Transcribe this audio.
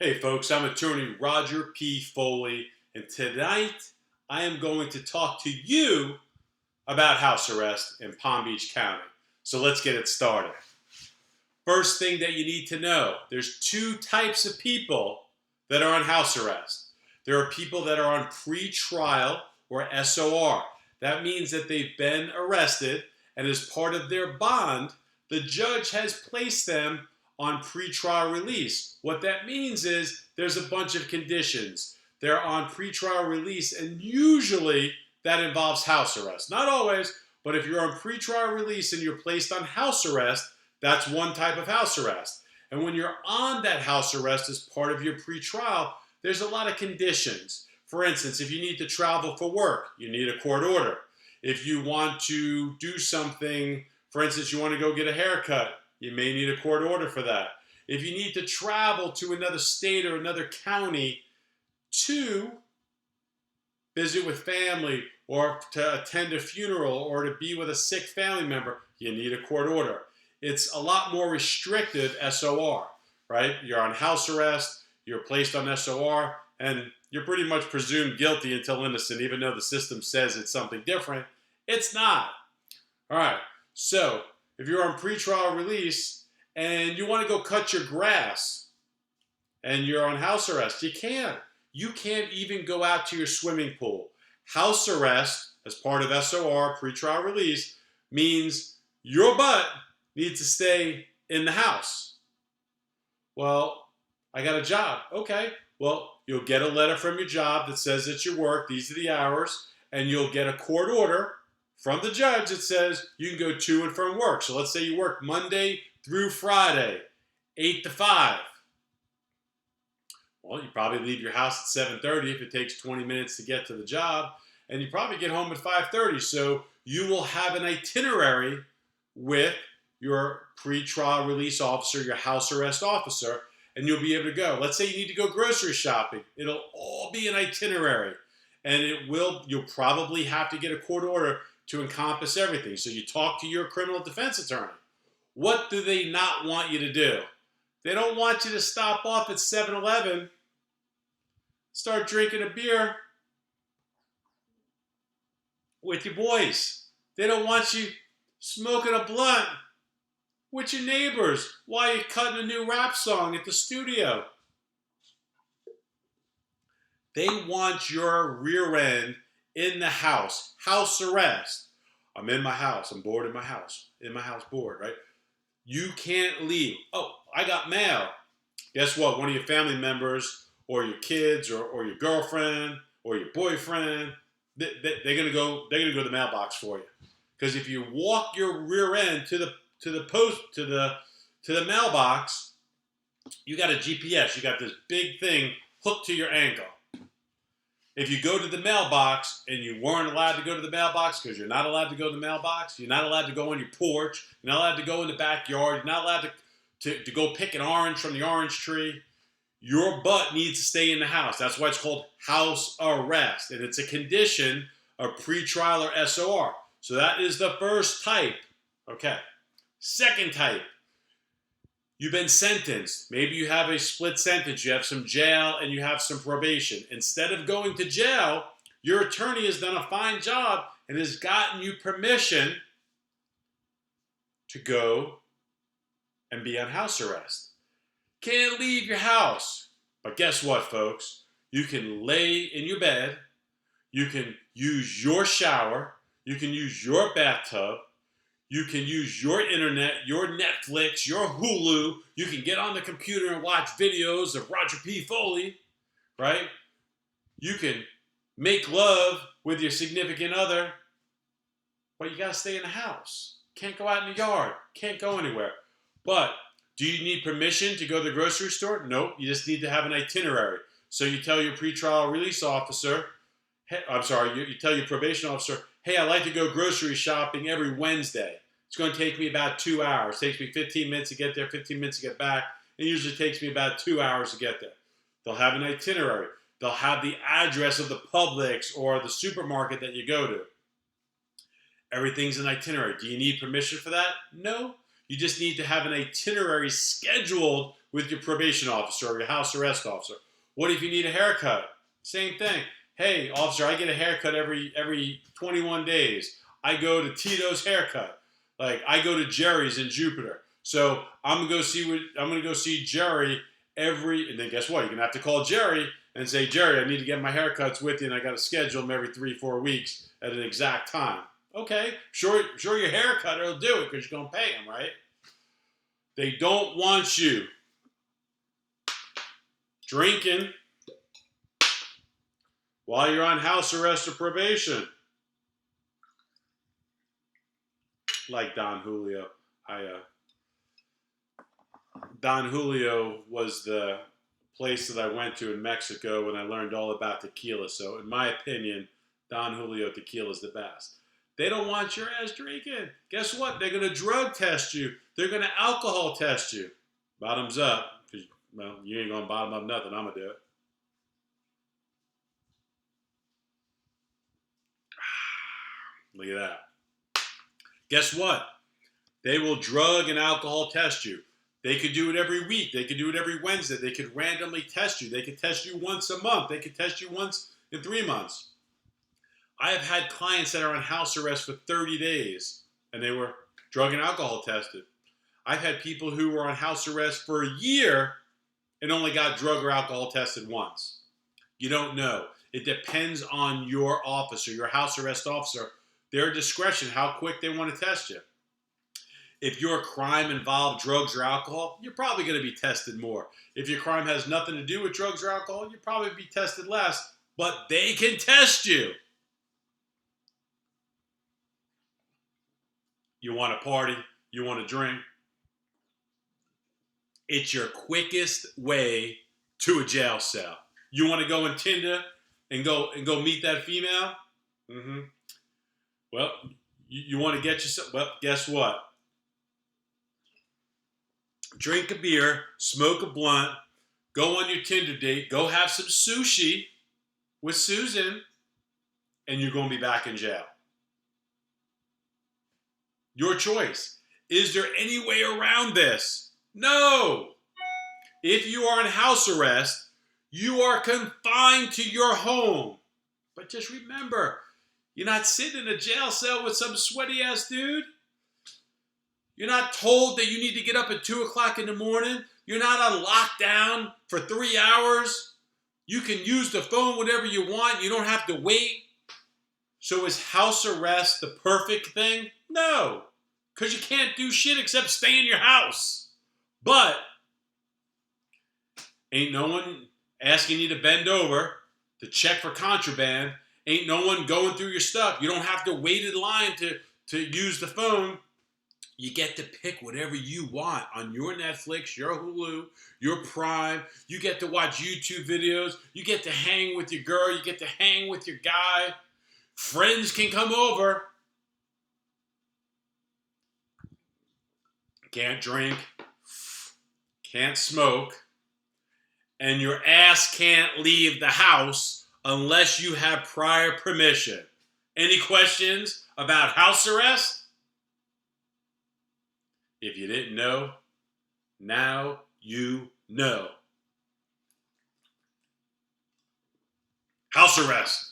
Hey folks, I'm attorney Roger P. Foley, and tonight I am going to talk to you about house arrest in Palm Beach County. So let's get it started. First thing that you need to know, there's two types of people that are on house arrest. There are people that are on pre-trial or SOR. That means that they've been arrested, and as part of their bond, the judge has placed them on pre-trial release. What that means is there's a bunch of conditions. They're on pre-trial release, and usually that involves house arrest. Not always, but if you're on pre-trial release and you're placed on house arrest, that's one type of house arrest. And when you're on that house arrest as part of your pre-trial, there's a lot of conditions. For instance, if you need to travel for work, you need a court order. If you want to do something, for instance, you want to go get a haircut, you may need a court order for that. If you need to travel to another state or another county to visit with family or to attend a funeral or to be with a sick family member, you need a court order. It's a lot more restrictive SOR, right? You're on house arrest, you're placed on SOR, and you're pretty much presumed guilty until innocent, even though the system says it's something different. It's not. All right, so if you're on pretrial release and you want to go cut your grass and you're on house arrest, you can't. You can't even go out to your swimming pool. House arrest, as part of SOR, pretrial release, means your butt needs to stay in the house. Well, I got a job. Okay, well, you'll get a letter from your job that says that you work, these are the hours, and you'll get a court order from the judge that says you can go to and from work. So let's say you work Monday through Friday, 8 to 5. Well, you probably leave your house at 7:30 if it takes 20 minutes to get to the job, and you probably get home at 5:30. So you will have an itinerary with your pre-trial release officer, your house arrest officer, and you'll be able to go. Let's say you need to go grocery shopping. It'll all be an itinerary, and you'll probably have to get a court order to encompass everything. So you talk to your criminal defense attorney. What do they not want you to do? They don't want you to stop off at 7-Eleven, start drinking a beer with your boys. They don't want you smoking a blunt with your neighbors while you're cutting a new rap song at the studio. They want your rear end in the house. House arrest. I'm in my house. I'm bored in my house. In my house bored, right? You can't leave. Oh, I got mail. Guess what? One of your family members or your kids or your girlfriend or your boyfriend, they're gonna go to the mailbox for you. Because if you walk your rear end to the mailbox, you got a GPS. You got this big thing hooked to your ankle. If you go to the mailbox and you weren't allowed to go to the mailbox because you're not allowed to go to the mailbox, you're not allowed to go on your porch, you're not allowed to go in the backyard, you're not allowed to go pick an orange from the orange tree, your butt needs to stay in the house. That's why it's called house arrest. And it's a condition of pre-trial or SOR. So that is the first type. Okay. Second type. You've been sentenced. Maybe you have a split sentence. You have some jail and you have some probation. Instead of going to jail, your attorney has done a fine job and has gotten you permission to go and be on house arrest. Can't leave your house. But guess what, folks? You can lay in your bed. You can use your shower. You can use your bathtub. You can use your internet, your Netflix, your Hulu. You can get on the computer and watch videos of Roger P. Foley, right? You can make love with your significant other, but you got to stay in the house. Can't go out in the yard. Can't go anywhere. But do you need permission to go to the grocery store? Nope. You just need to have an itinerary. So you tell your pretrial release officer, you tell your probation officer, hey, I like to go grocery shopping every Wednesday. It's going to take me about 2 hours. It takes me 15 minutes to get there, 15 minutes to get back. It usually takes me about 2 hours to get there. They'll have an itinerary. They'll have the address of the Publix or the supermarket that you go to. Everything's an itinerary. Do you need permission for that? No. You just need to have an itinerary scheduled with your probation officer or your house arrest officer. What if you need a haircut? Same thing. Hey, officer, I get a haircut every 21 days. I go to Tito's Haircut. Like, I go to Jerry's in Jupiter. So I'm gonna go see Jerry and then guess what? You're gonna have to call Jerry and say, Jerry, I need to get my haircuts with you, and I got to schedule them every 3-4 weeks at an exact time. Okay, sure your haircutter will do it because you're gonna pay him, right? They don't want you drinking while you're on house arrest or probation. Like Don Julio. Don Julio was the place that I went to in Mexico when I learned all about tequila. So in my opinion, Don Julio tequila is the best. They don't want your ass drinking. Guess what? They're going to drug test you. They're going to alcohol test you. Bottoms up. Well, you ain't going to bottom up nothing. I'm going to do it. Look at that. Guess what? They will drug and alcohol test you. They could do it every week. They could do it every Wednesday. They could randomly test you. They could test you once a month. They could test you once in 3 months. I have had clients that are on house arrest for 30 days, and they were drug and alcohol tested. I've had people who were on house arrest for a year and only got drug or alcohol tested once. You don't know. It depends on your officer, your house arrest officer, their discretion, how quick they want to test you. If your crime involved drugs or alcohol, you're probably going to be tested more. If your crime has nothing to do with drugs or alcohol, you'll probably be tested less, but they can test you. You want to party? You want to drink? It's your quickest way to a jail cell. You want to go on Tinder and go meet that female? Mm-hmm. Well, you want to get yourself. Well, guess what? Drink a beer, smoke a blunt, go on your Tinder date, go have some sushi with Susan, and you're going to be back in jail. Your choice. Is there any way around this? No. If you are in house arrest, you are confined to your home. But just remember, you're not sitting in a jail cell with some sweaty ass dude. You're not told that you need to get up at 2 o'clock in the morning. You're not on lockdown for 3 hours. You can use the phone whenever you want. You don't have to wait. So is house arrest the perfect thing? No, because you can't do shit except stay in your house. But ain't no one asking you to bend over to check for contraband. Ain't no one going through your stuff. You don't have to wait in line to use the phone. You get to pick whatever you want on your Netflix, your Hulu, your Prime. You get to watch YouTube videos. You get to hang with your girl. You get to hang with your guy. Friends can come over. Can't drink. Can't smoke. And your ass can't leave the house unless you have prior permission. Any questions about house arrest? If you didn't know, now you know. House arrest.